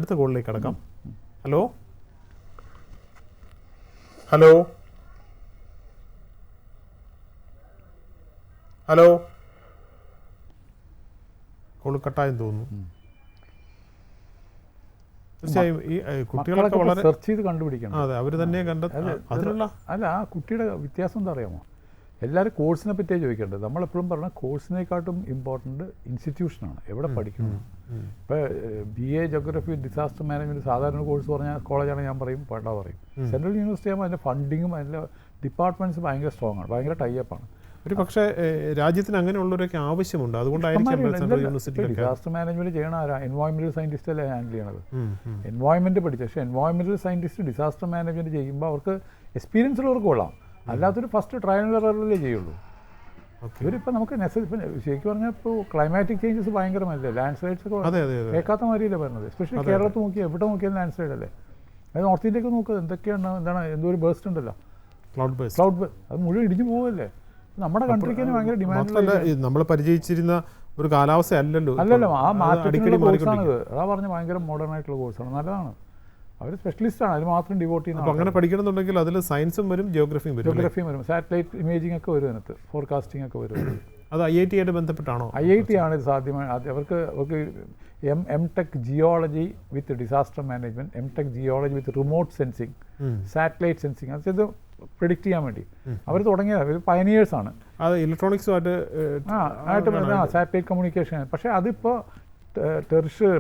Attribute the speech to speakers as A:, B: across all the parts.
A: അടുത്ത കോളിലേക്ക് കടക്കാം. ഹലോ ഹലോ ഹലോ കോള് കട്ടായെന്ന് തോന്നുന്നു. തീർച്ചയായും ഈ കുട്ടികളൊക്കെ വളരെ
B: സെർച്ച് ചെയ്ത് കണ്ടുപിടിക്കണം.
A: അതെ, അവർ തന്നെ അതിനുള്ള
B: അല്ല, ആ കുട്ടിയുടെ വ്യത്യാസം എന്താ അറിയാമോ? എല്ലാവരും കോഴ്സിനെ പറ്റിയാണ് ചോദിക്കേണ്ടത്. നമ്മളെപ്പോഴും പറഞ്ഞാൽ കോഴ്സിനെക്കാട്ടും ഇമ്പോർട്ടൻറ്റ് ഇൻസ്റ്റിറ്റ്യൂഷനാണ്, എവിടെ പഠിക്കണം. ഇപ്പോൾ BA ജോഗ്രഫി ഡിസാസ്റ്റർ മാനേജ്മെൻറ്റ് സാധാരണ കോഴ്സ് പറഞ്ഞാൽ കോളേജാണ് ഞാൻ പറയും, വേണ്ട പറയും. സെൻട്രൽ യൂണിവേഴ്സിറ്റി ആകുമ്പോൾ അതിൻ്റെ ഫണ്ടിങ്ങും അതിൻ്റെ ഡിപ്പാർട്ട്മെൻറ്റ്സ് ഭയങ്കര സ്ട്രോങ് ആണ്, ഭയങ്കര ടൈപ്പാണ്.
A: ഒരു പക്ഷേ രാജ്യത്തിന് അങ്ങനെയുള്ളവരൊക്കെ ആവശ്യമുണ്ട്. അതുകൊണ്ടായിരിക്കും
B: ഡിസാസ്റ്റർ മാനേജ്മെൻറ്റ് ചെയ്യണ ആരാ? എൻവയോൺമെൻറ്റൽ സയൻറ്റിസ്റ്റ് അല്ലേ ഹാൻഡിൽ ചെയ്യണത്. എൻവയോൺമെൻറ്റ് പഠിച്ച, പക്ഷേ എൻവയോൺമെൻറ്റൽ സയൻറ്റിസ്റ്റ് ഡിസാസ്റ്റർ മാനേജ്മെൻറ്റ് ചെയ്യുമ്പോൾ അവർക്ക് എക്സ്പീരിയൻസ് ഉള്ളവർക്ക് കൊള്ളാം, അല്ലാത്തൊരു ഫസ്റ്റ് ട്രയൽ ആൻഡ് എററിലേ ചെയ്യുള്ളൂ. ഇവരിപ്പോൾ നമുക്ക് ഇപ്പം ശരിക്കും പറഞ്ഞാൽ ഇപ്പോൾ ക്ലൈമാറ്റിക് ചേഞ്ചസ് ഭയങ്കരമല്ലേ, ലാൻഡ് സ്ലൈഡ്സ് ഒക്കെ കേൾക്കാത്ത മാതിരിയല്ലേ വരുന്നത്. എസ്പെഷ്യലി കേരളത്തിൽ നോക്കിയാൽ എവിടെ നോക്കിയാലും ലാൻഡ് സ്ലൈഡ് അല്ലേ. അത് നോർത്ത് ഇന്ത്യക്ക് നോക്കുക, എന്തൊക്കെയാണ്, എന്താണ്, എന്തോ ഒരു ബേസ്റ്റ് ഉണ്ടല്ലോ, ക്ലൗഡ് അത് മുഴുവൻ ഇടിഞ്ഞു പോവല്ലേ. നമ്മുടെ കൺട്രിക്ക് തന്നെ ഭയങ്കര ഡിമാൻഡ്.
A: നമ്മൾ പരിചയിച്ചിരുന്ന ഒരു കാലാവസ്ഥ അല്ലല്ലോ.
B: ആ മാറ്റത്തിനുള്ള കോഴ്സാണിത്. അതാ പറഞ്ഞ ഭയങ്കര മോഡേൺ ആയിട്ടുള്ള കോഴ്സാണ്, നല്ലതാണ്. അവർ സ്പെഷ്യലിസ്റ്റാണ്, അതിന് മാത്രം ഡിവോട്ട് ചെയ്യുന്നത്.
A: അങ്ങനെ പഠിക്കണമെന്നുണ്ടെങ്കിൽ അതിൽ സയൻസും വരും, ജിയോഗ്രഫിയും
B: വരും, സാറ്റലൈറ്റ് ഇമേജിംഗ് ഒക്കെ വരും, അതിനകത്ത് ഫോർകാസ്റ്റിംഗ് ഒക്കെ വരും.
A: അത് IIT ആയിട്ട് ബന്ധപ്പെട്ടാണോ?
B: IIT ആണ് ഇത് സാധ്യമായി. അവർക്ക് M.Tech ജിയോളജി വിത്ത് ഡിസാസ്റ്റർ മാനേജ്മെൻറ്റ്, M.Tech ജിയോളജി വിത്ത് റിമോട്ട് സെൻസിങ്, സാറ്റലൈറ്റ് സെൻസിങ്, അത് പ്രിഡിക്റ്റ് ചെയ്യാൻ വേണ്ടി അവർ തുടങ്ങിയത്. അവർ പയനിയേഴ്സാണ്.
A: അത് ഇലക്ട്രോണിക്സുമായിട്ട്
B: സാറ്റലൈറ്റ് കമ്മ്യൂണിക്കേഷൻ. പക്ഷേ അതിപ്പോൾ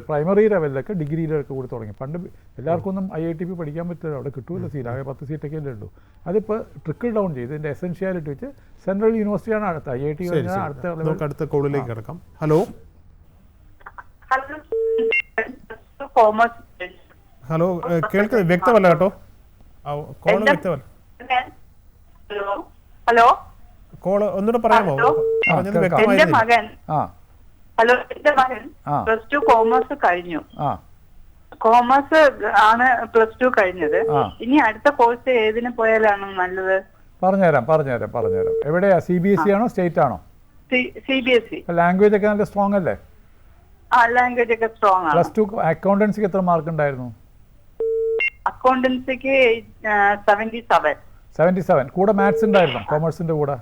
B: പ്രൈമറി ലെവലിലൊക്കെ ഡിഗ്രിയിലൊക്കെ കൂടി തുടങ്ങി. പണ്ട് എല്ലാവർക്കും ഒന്നും IITP പഠിക്കാൻ പറ്റില്ല, അവിടെ കിട്ടുമല്ലോ സീറ്റ്, ആകെ 10 സീറ്റൊക്കെ അല്ലേ ഉള്ളൂ. അതിപ്പോൾ ട്രിക്കിൾ ഡൗൺ ചെയ്ത് ഇതിൻ്റെ എസെൻഷ്യാലിറ്റി വെച്ച് സെൻട്രൽ യൂണിവേഴ്സിറ്റിയാണ് അടുത്ത IIT
A: അടുത്ത കോളിലേക്ക് കിടക്കാം. ഹലോ ഹലോ കേൾക്കുന്നത് വ്യക്തമല്ല കേട്ടോ, കോള് വ്യക്തമല്ല.
C: ഹലോ
A: കോള് ഒന്നുകൂടെ പറയാമോ? പറഞ്ഞത് വ്യക്തമായിരുന്നില്ല.
C: ഹലോ, എന്റെ മകൻ +2 കോമേഴ്സ് കഴിഞ്ഞു. കോമേഴ്സ് ആണ് +2 കഴിഞ്ഞത്. ഇനി അടുത്ത കോഴ്സ് ഏതിന് പോയാലാണ് നല്ലത്?
B: പറഞ്ഞുതരാം. എവിടെയാ? CBSE ആണോ സ്റ്റേറ്റ് ആണോ?
C: CBSE.
B: ലാംഗ്വേജ് ഒക്കെ നല്ല സ്ട്രോങ് അല്ലേ?
C: ലാംഗ്വേജ് ഒക്കെ സ്ട്രോങ് ആണ്.
B: +2 അക്കൗണ്ടൻസിക്ക് എത്ര മാർക്ക് ഉണ്ടായിരുന്നു?
C: അക്കൗണ്ടൻസിക്ക് 77.
B: കൂടെ മാത്സ് ഉണ്ടായിരുന്നു കോമേഴ്സിന്റെ കൂടെ?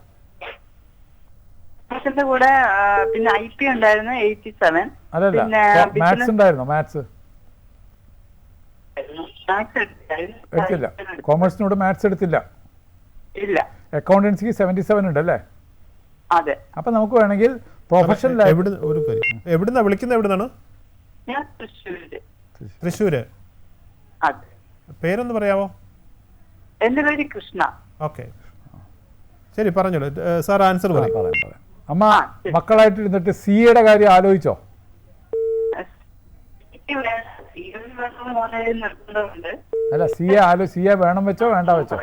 C: കൂടെ പിന്നെ IP ഉണ്ടായിരുന്നു 87.
B: അതല്ല, മാത്സ് ഉണ്ടായിരുന്നോ? മാത്സ് എടുത്തില്ല, കോമേഴ്സിനോട് മാത്സ് എടുത്തില്ല.
C: ഇല്ല.
B: അക്കൗണ്ടൻസിക്ക് 77 ഉണ്ടല്ലേ?
C: അതെ.
B: അപ്പൊ നമുക്ക് വേണമെങ്കിൽ പ്രൊഫഷണൽ.
A: എവിടുന്നാ വിളിക്കുന്നത്? എവിടുന്നാണ്?
C: ഞാൻ
A: തൃശ്ശൂര്.
C: അതെ.
A: പേരൊന്ന് പറയാവോ?
C: എന്റെ പേര് കൃഷ്ണ.
A: ഓക്കെ, ശരി, പറഞ്ഞോളൂ സാർ, ആൻസർ പറയാം.
B: അമ്മ മക്കളായിട്ട് ഇരുന്നിട്ട് CA കാര്യം ആലോചിച്ചോ? അല്ല, CA വേണം വെച്ചോ വേണ്ട വെച്ചോ?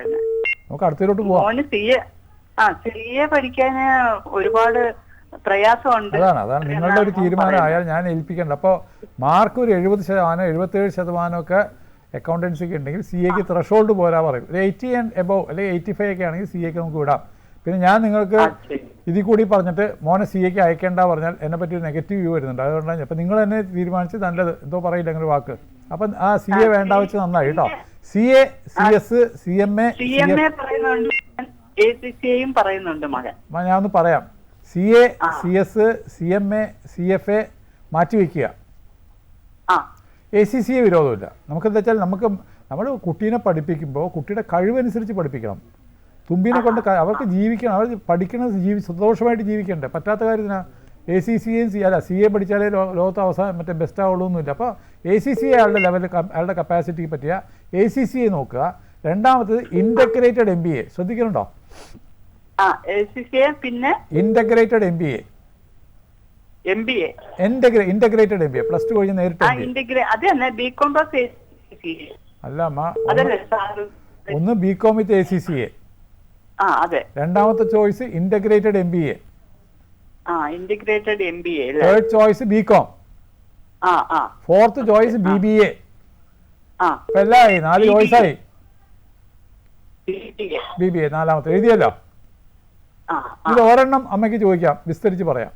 B: നമുക്ക് അടുത്തതിലോട്ട് പോവാം.
C: CA പഠിക്കാൻ ഒരുപാട് പ്രയാസമുണ്ട്.
B: അതാണ് നിങ്ങളുടെ ഒരു തീരുമാനം ആയാൽ ഞാൻ ഏൽപ്പിക്കണ്ട. അപ്പോൾ മാർക്ക് ഒരു 70%, 77% ഒക്കെ അക്കൗണ്ടൻസിക്ക് ഉണ്ടെങ്കിൽ CAക്ക് ത്രഷോൾഡ് പോരാ പറയും. ഒരു 80 ആൻഡ് എബവ് അല്ലെങ്കിൽ 85 ഒക്കെ ആണെങ്കിൽ CAക്ക് നമുക്ക് വിടാം. പിന്നെ ഞാൻ നിങ്ങൾക്ക് ഇതിൽ കൂടി പറഞ്ഞിട്ട് മോനെ CAക്ക് അയക്കേണ്ട പറഞ്ഞാൽ എന്നെ പറ്റി ഒരു നെഗറ്റീവ് വ്യൂ വരുന്നുണ്ട്. അതുകൊണ്ടാണ് അപ്പം നിങ്ങൾ തന്നെ തീരുമാനിച്ച് നല്ലത് എന്തോ പറയില്ല അങ്ങനെ വാക്ക്. അപ്പം ആ CA വേണ്ട വെച്ച് നന്നായി കേട്ടോ. CA, CS, CMA
C: പറയുന്നുണ്ട് മകൻ.
B: ഞാൻ ഒന്ന് പറയാം. CA, CS, CMA, CFA മാറ്റി വയ്ക്കുക. ACCA വിരോധമില്ല. നമുക്കെന്താ വെച്ചാൽ നമ്മൾ കുട്ടീനെ പഠിപ്പിക്കുമ്പോൾ കുട്ടിയുടെ കഴിവനുസരിച്ച് പഠിപ്പിക്കണം. തുമ്പിനെ കൊണ്ട് അവർക്ക് ജീവിക്കണം, അവർ പഠിക്കുന്നത് സന്തോഷമായിട്ട് ജീവിക്കണ്ടേ. പറ്റാത്ത കാര്യത്തിനാ ACCA അല്ല CA പഠിച്ചാലേ ലോകത്ത് അവസാനം മറ്റേ ബെസ്റ്റ് ആവുള്ളൂ ഒന്നുമില്ല. അപ്പോൾ ACCA അയാളുടെ ലെവൽ, അയാളുടെ കപ്പാസിറ്റിക്ക് പറ്റിയ ACCA നോക്കുക. രണ്ടാമത്തത് ഇൻ്റഗ്രേറ്റഡ് MBA ശ്രദ്ധിക്കുന്നുണ്ടോ?
C: പിന്നെ
B: ഇൻ്റഗ്രേറ്റഡ് MBA ഇൻ്റഗ്രേറ്റഡ് MBA +2 കഴിഞ്ഞ് നേരിട്ട് അല്ല അമ്മ, ഒന്ന് BCom വിത്ത് ACCA, രണ്ടാമത്തെ choice integrated MBA, third choice BCom, fourth choice BBA. എല്ലായി 4 ചോയ്സായി. BBA നാലാമത്തെ എഴുതിയല്ലോ. ഇത് ഒരെണ്ണം അമ്മയ്ക്ക് ചോദിക്കാം, വിസ്തരിച്ച് പറയാം.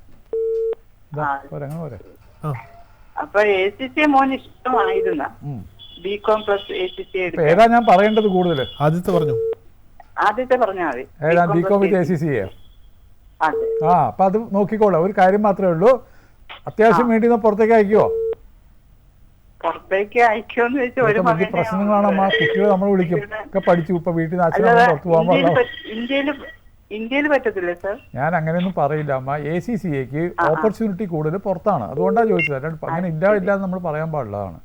C: അപ്പൊ ACCA മോന് ഇഷ്ടമായിരുന്ന BCom പ്ലസ് ACCA
B: ഏതാ ഞാൻ പറയേണ്ടത് കൂടുതൽ?
A: ആദ്യത്തെ പറഞ്ഞു.
C: ആദ്യത്തെ പറഞ്ഞാൽ മതി.
B: ഏതാ? BCom വിത്ത് ACCA.
C: അതെ.
B: അപ്പൊ അത് നോക്കിക്കോളാം. ഒരു കാര്യം മാത്രമേ ഉള്ളൂ, അത്യാവശ്യം വേണ്ടി പുറത്തേക്ക് അയക്കുവോ?
C: പുറത്തേക്ക് അയക്കുമെന്ന് വെച്ചാൽ ഒരു
B: പ്രശ്നങ്ങളാണ് അമ്മ. കുട്ടികൾ നമ്മൾ വിളിക്കും ഒക്കെ പഠിച്ചു, ഇപ്പൊ വീട്ടിൽ നിന്ന് അച്ഛനും പുറത്തു പോകാൻ പാടില്ല.
C: ഇന്ത്യയിൽ പറ്റത്തില്ല സർ. ഞാൻ
B: അങ്ങനെയൊന്നും പറയില്ല അമ്മ. ACCAക്ക് ഓപ്പർച്യൂണിറ്റി കൂടുതൽ പുറത്താണ്, അതുകൊണ്ടാണ് ചോദിച്ചത്. അല്ലാണ്ട് അങ്ങനെ ഇല്ല എന്ന് നമ്മൾ പറയാൻ പാടുള്ളതാണ്.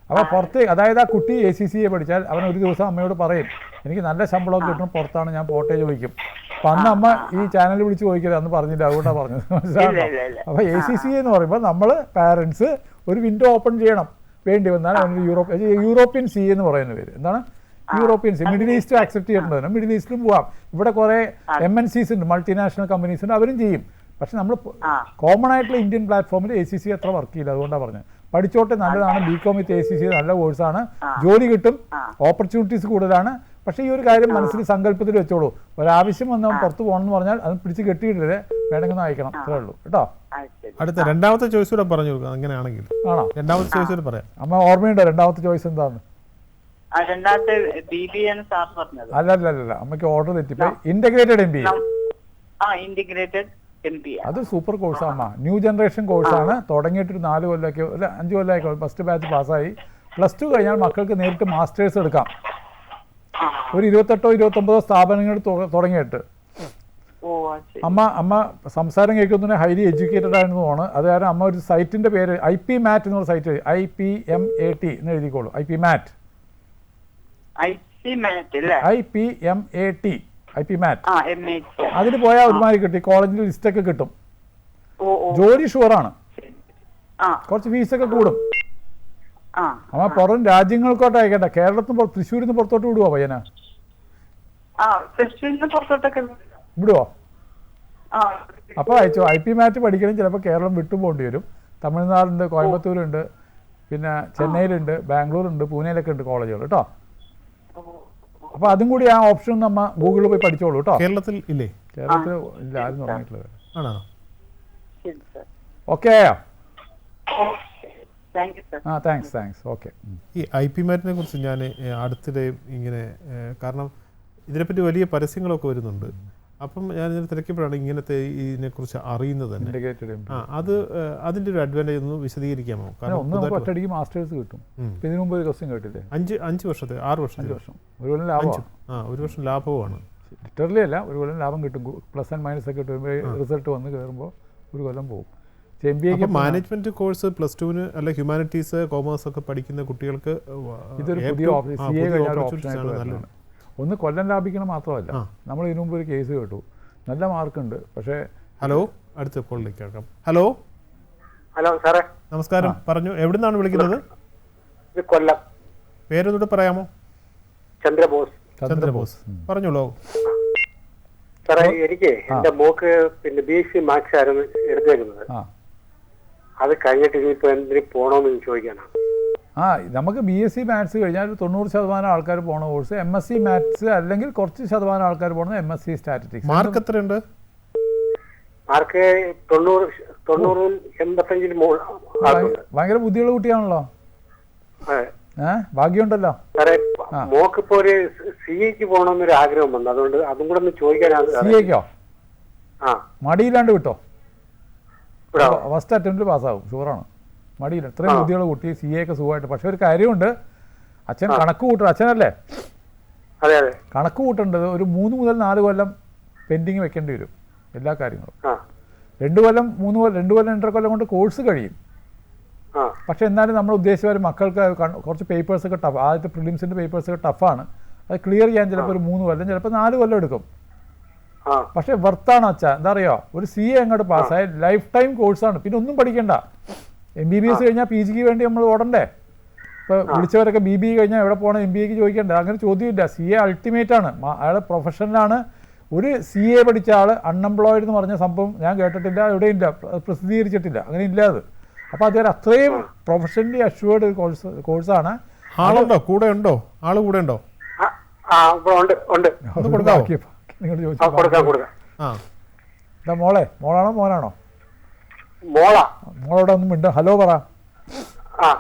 B: അപ്പോൾ പുറത്തേക്ക്, അതായത് ആ കുട്ടി ACCA പഠിച്ചാൽ അവൻ ഒരു ദിവസം അമ്മയോട് പറയും എനിക്ക് നല്ല ശമ്പളമൊക്കെ കിട്ടണം, പുറത്താണ്, ഞാൻ പോട്ടെ ചോദിക്കും. അപ്പം അന്ന് അമ്മ ഈ ചാനൽ വിളിച്ച് ചോദിക്കരുത്, അന്ന് പറഞ്ഞില്ല, അതുകൊണ്ടാണ് പറഞ്ഞത്. മനസ്സിലാണോ? അപ്പോൾ ACCA എന്ന് പറയുമ്പോൾ നമ്മൾ പാരൻസ് ഒരു വിൻഡോ ഓപ്പൺ ചെയ്യണം. വേണ്ടി വന്നാൽ അവന് യൂറോപ്യൻ സി എന്ന് പറയുന്ന പേര് എന്താണ്? European C. Middle east accept ചെയ്യേണ്ടതിന് മിഡിൽ ഈസ്റ്റിലും പോവാം. ഇവിടെ കുറേ MNCs ഉണ്ട്, മൾട്ടിനാഷണൽ കമ്പനീസ് ഉണ്ട്, അവരും ചെയ്യും. പക്ഷെ നമ്മൾ കോമൺ ആയിട്ടുള്ള ഇന്ത്യൻ പ്ലാറ്റ്ഫോമിൽ ACCA അത്ര വർക്ക് ചെയ്യില്ല. അതുകൊണ്ടാണ് പറഞ്ഞത്. പഠിച്ചോട്ടെ, നല്ലതാണ്. BCom വിത്ത് ACCA നല്ല കോഴ്സാണ്, ജോലി കിട്ടും, ഓപ്പർച്യൂണിറ്റീസ് കൂടുതലാണ്. പക്ഷേ ഈ ഒരു കാര്യം മനസ്സിൽ സങ്കല്പത്തിൽ വെച്ചോളൂ. ഒരാവശ്യം വന്നവൻ പുറത്ത് പോകണമെന്ന് പറഞ്ഞാൽ അത് പിടിച്ച് കെട്ടിയിട്ടേ വേണമെങ്കിൽ അയക്കണം. അത്രേ ഉള്ളൂ കേട്ടോ.
A: അടുത്ത രണ്ടാമത്തെ ചോയ്സ് കൂടെ പറഞ്ഞു കൊടുക്കാം. അങ്ങനെയാണെങ്കിൽ ആണോ? രണ്ടാമത്തെ ചോയ്സ് കൂടെ പറയാം.
B: അമ്മ ഓർമ്മയുണ്ടോ രണ്ടാമത്തെ ചോയ്സ് എന്താണ്? അല്ലല്ല, അമ്മയ്ക്ക് ഓർഡർ തെറ്റിപ്പോയി. Integrated MBA. അത് സൂപ്പർ കോഴ്സാണ് അമ്മ. ന്യൂ ജനറേഷൻ കോഴ്സാണ്. തുടങ്ങിയിട്ടൊരു 4 കൊല്ലമൊക്കെ 5 കൊല്ലമൊക്കെ ഫസ്റ്റ് ബാച്ച് പാസ്സായി. +2 കഴിഞ്ഞാൽ മക്കൾക്ക് നേരിട്ട് മാസ്റ്റേഴ്സ് എടുക്കാം. ഒരു 28 or 29 സ്ഥാപനങ്ങൾ തുടങ്ങിയിട്ട്. അമ്മ സംസാരം കേൾക്കുന്നതിന് ഹൈലി എഡ്യൂക്കേറ്റഡ് ആയിരുന്നു തോന്നുന്നു. അത് കാരണം അമ്മ ഒരു സൈറ്റിന്റെ പേര് IPMAT എന്നുള്ള സൈറ്റ്, IPMAT എന്ന് എഴുതിക്കോളൂ. IPMAT. അതിന് പോയാൽ ഒരുമാതിരി കിട്ടി, കോളേജിൽ ലിസ്റ്റൊക്കെ കിട്ടും, ജോലി ഷുവറാണ്, കുറച്ച് ഫീസൊക്കെ കൂടും. അമ്മ പുറം രാജ്യങ്ങൾക്കോട്ട് അയക്കട്ടെ, കേരളത്തിന് തൃശ്ശൂരിൽ നിന്ന് പുറത്തോട്ട് വിടുവോ പയ്യന? വിടുവോ? അപ്പോൾ അയച്ചോ. IPMAT പഠിക്കണം. ചിലപ്പോൾ കേരളം വിട്ടുപോകേണ്ടി വരും. തമിഴ്നാടുണ്ട്, കോയമ്പത്തൂരുണ്ട്, പിന്നെ ചെന്നൈയിലുണ്ട്, ബാംഗ്ലൂരുണ്ട്, പൂനെയിലൊക്കെ ഉണ്ട് കോളേജുകൾ കേട്ടോ. അപ്പോൾ അതും കൂടി ആ ഓപ്ഷൻ നമ്മ ഗൂഗിളിൽ പോയി പഠിച്ചോളൂ കേട്ടോ.
A: കേരളത്തിൽ ഇല്ലേ?
B: കേരളത്തിൽ ഇല്ല, ആരും തുടങ്ങിയിട്ടുള്ളത്.
A: ആണോ?
B: ഓക്കെ.
C: താങ്ക്സ്.
B: ഓക്കെ.
A: ഈ IPMAT-നെ കുറിച്ച് ഞാൻ അടുത്തിടെ ഇങ്ങനെ, കാരണം ഇതിനെപ്പറ്റി വലിയ പരസ്യങ്ങളൊക്കെ വരുന്നുണ്ട്. അപ്പം ഞാനിതിനെ തിരക്കിയപ്പോഴാണ് ഇങ്ങനത്തെ ഇതിനെക്കുറിച്ച് അറിയുന്നത് തന്നെ. അത് അതിൻ്റെ ഒരു അഡ്വാൻറ്റേജ് ഒന്ന് വിശദീകരിക്കാമോ?
B: കാരണം ഒറ്റയടിക്ക് മാസ്റ്റേഴ്സ് കിട്ടും. ഇതിനു മുമ്പ് ഒരു ക്വസ്റ്റ്യൻ കേട്ടില്ലേ?
A: 5 വർഷത്തെ 6 വർഷം
B: 5 വർഷം ഒരു കൊല്ലം ലാഭം.
A: 1 വർഷം ലാഭവുമാണ്.
B: ലിറ്ററലി അല്ല, ഒരു കൊല്ലം ലാഭം കിട്ടും. പ്ലസ് ആൻഡ് മൈനസ് ഒക്കെ കിട്ടും. റിസൾട്ട് വന്ന് കയറുമ്പോൾ ഒരു കൊല്ലം പോകും.
A: മാനേജ്മെന്റ് കോഴ്സ് +2 അല്ല ഹ്യൂമാനിറ്റീസ്, കോമേഴ്സ് ഒക്കെ പഠിക്കുന്ന കുട്ടികൾക്ക്
B: ഇതൊരു പുതിയ നല്ലതാണ്. ഒന്ന് കൊല്ലം ലാഭിക്കണം മാത്രമല്ല, നമ്മൾ ഇതിനു മുമ്പ് ഒരു കേസ് കേട്ടു, നല്ല മാർക്കുണ്ട് പക്ഷേ.
A: ഹലോ, അടുത്ത കോളിലേക്ക് കേൾക്കാം. ഹലോ
D: സാറേ,
A: നമസ്കാരം. പറഞ്ഞു, എവിടുന്നാണ് വിളിക്കുന്നത്?
D: കൊല്ലം.
A: പേരൊന്നുകൂടെ പറയാമോ? ചന്ദ്രബോസ്. പറഞ്ഞോളൂ
D: സാറേ. എനിക്ക് എന്റെ മോക്ക് പിന്നെ BSc മാത്സ് ആയിരുന്നു എടുത്തേക്കുന്നത്. അത് കഴിഞ്ഞിട്ട് ഇനിയിപ്പോ എന്തിനു പോണോന്ന് ചോദിക്കാനാണ്.
B: നമുക്ക് BSc മാത്സ് കഴിഞ്ഞാൽ 90% ആൾക്കാർ പോണ കോഴ്സ് MSc മാത്സ്, അല്ലെങ്കിൽ കുറച്ച് ശതമാനം ആൾക്കാർ പോണത് MSc സ്റ്റാറ്റിസ്റ്റിക്സ്.
A: മാർക്ക് എത്രയുണ്ട്?
D: മാർക്ക് 90-85
B: ഭയങ്കര ബുദ്ധിയുള്ള കുട്ടിയാണല്ലോ. ഭാഗ്യമുണ്ടല്ലോ
D: സാറേ. മോക്കിപ്പോ ഒരു CAക്ക് പോകണമെന്നൊരു ആഗ്രഹം വന്നു, അതുകൊണ്ട് അതും കൂടെ ഒന്ന് ചോദിക്കാനാണ്.
B: CAക്കോ? മടിയില്ലാണ്ട് വിട്ടോ, ഫസ്റ്റ് അറ്റംപ്റ്റിൽ പാസ്സാകും, ഷുവറാണ്. മടിയില്ല. ഇത്രയും ബുദ്ധിയുള്ള കുട്ടി CA ഒക്കെ സുഖമായിട്ട്. പക്ഷെ ഒരു കാര്യമുണ്ട്, അച്ഛൻ കണക്ക് കൂട്ടണം. അച്ഛനല്ലേ കണക്ക് കൂട്ടേണ്ടത്? ഒരു 3 മുതൽ 4 കൊല്ലം പെൻഡിങ് വെക്കേണ്ടി വരും എല്ലാ കാര്യങ്ങളും. 2 കൊല്ലം 3 കൊല്ലം 2 കൊല്ലം 2.5 കൊല്ലം കൊണ്ട് കോഴ്സ് കഴിയും. പക്ഷെ എന്നാലും നമ്മൾ ഉദ്ദേശിച്ച മക്കൾക്ക് കുറച്ച് പേപ്പേഴ്സൊക്കെ ടഫ്, ആദ്യത്തെ പ്രിലിംസിൻ്റെ പേപ്പേഴ്സൊക്കെ ടഫാണ്. അത് ക്ലിയർ ചെയ്യാൻ ചിലപ്പോൾ ഒരു 3 കൊല്ലം, ചിലപ്പോൾ 4 കൊല്ലം എടുക്കും. പക്ഷെ വർത്താണ് അച്ഛാ. എന്താ പറയുക, ഒരു CA അങ്ങോട്ട് പാസ്സായ ലൈഫ് ടൈം കോഴ്സാണ്. പിന്നെ ഒന്നും പഠിക്കണ്ട. MBBS കഴിഞ്ഞാൽ PGക്ക് വേണ്ടി നമ്മൾ ഓടണ്ടേ? ഇപ്പോൾ വിളിച്ചവരൊക്കെ BBA കഴിഞ്ഞാൽ എവിടെ പോകണം, MBAക്ക് ചോദിക്കണ്ടേ? അങ്ങനെ ചോദ്യമില്ല. CA അൾട്ടിമേറ്റ് ആണ്. അയാൾ പ്രൊഫഷണലാണ്. ഒരു CA പഠിച്ച ആൾ അൺഎംപ്ലോയിഡ് എന്ന് പറഞ്ഞ സംഭവം ഞാൻ കേട്ടിട്ടില്ല, എവിടെയില്ല, പ്രസിദ്ധീകരിച്ചിട്ടില്ല, അങ്ങനെ ഇല്ല അത്. അപ്പോൾ അദ്ദേഹം അത്രയും പ്രൊഫഷണലി അഷ്വേർഡ് കോഴ്സാണ്.
A: ആളുണ്ടോ കൂടെ? ഉണ്ടോ ആള് കൂടെ ഉണ്ടോ?
B: നിങ്ങൾ ചോദിച്ചാ മോളാണോ മോനാണോ? മോളോട് ഒന്നും മിണ്ട. ഹലോ പറ.
D: സാർ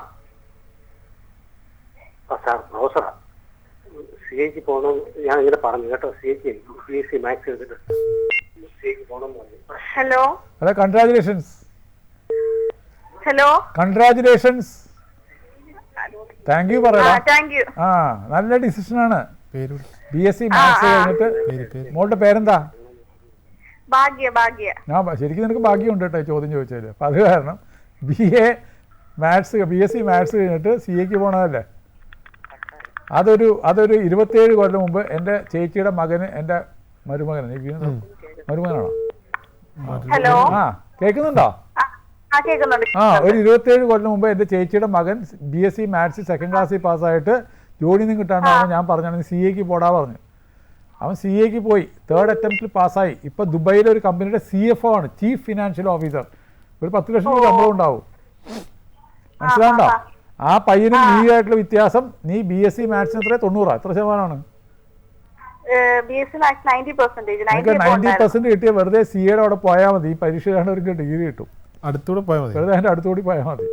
D: പ്രൊഫസറാ, CAക്ക് പോകണം ഞാൻ ഇങ്ങനെ പറഞ്ഞു കേട്ടോ. BSc മാത്സ് എടുത്തിട്ട് CAക്ക് പോകണം പറഞ്ഞു.
C: Hello
B: hello, congratulations.
C: Hello,
B: congratulations, thank you പറയടാ.
C: Thank you.
B: ആ, നല്ല ഡിസിഷനാണ്.
A: പേര്
B: BSc മാത്സ് കഴിഞ്ഞിട്ട് മോളുടെ പേരെന്താ?
C: ഭാഗ്യ. ഭാഗ്യ.
B: ഞാൻ ശരിക്കും നിനക്ക് ഭാഗ്യമുണ്ട് കേട്ടോ ചോദ്യം ചോദിച്ചാൽ. അപ്പം അത് കാരണം BSc മാത്സ് കഴിഞ്ഞിട്ട് CAക്ക് പോകണതല്ലേ. അതൊരു 27 കൊല്ലം മുമ്പ് എൻ്റെ ചേച്ചിയുടെ മകന്, എൻ്റെ മരുമകനാണോ?
C: ഹലോ,
B: ആ, കേൾക്കുന്നുണ്ടോ? ആ, ഒരു 27 കൊല്ലം മുമ്പ് എൻ്റെ ചേച്ചിയുടെ മകൻ BSc മാത്സ് 2nd ക്ലാസ്സിൽ പാസ്സായിട്ട് ജോലിയൊന്നും കിട്ടാണ്ടാണ് ഞാൻ പറഞ്ഞാണ് CAക്ക് പോടാ പറഞ്ഞു. അവൻ CAക്ക് പോയി, 3rd അറ്റംപ്റ്റിൽ പാസ്സായി. ഇപ്പം ദുബൈയിലെ ഒരു കമ്പനിയുടെ CFO ആണ്, ചീഫ് ഫിനാൻഷ്യൽ ഓഫീസർ. ഒരു 10 ലക്ഷം രൂപ ശമ്പളം ഉണ്ടാവും. മനസ്സിലാണ്ടോ? ആ പയ്യനും നീയായിട്ടുള്ള വ്യത്യാസം, നീ BSc മാത്സിന് എത്ര 90 എത്ര ശതമാനമാണ്? 90% കിട്ടിയ വെറുതെ CAയുടെ അവിടെ പോയാൽ മതി. ഈ പരീക്ഷ കാണുന്നവർക്ക് ഡിഗ്രി കിട്ടും.
A: അടുത്തൂടെ പോയാൽ മതി,
B: വെറുതെ അതിൻ്റെ അടുത്തുകൂടി പോയാൽ മതി.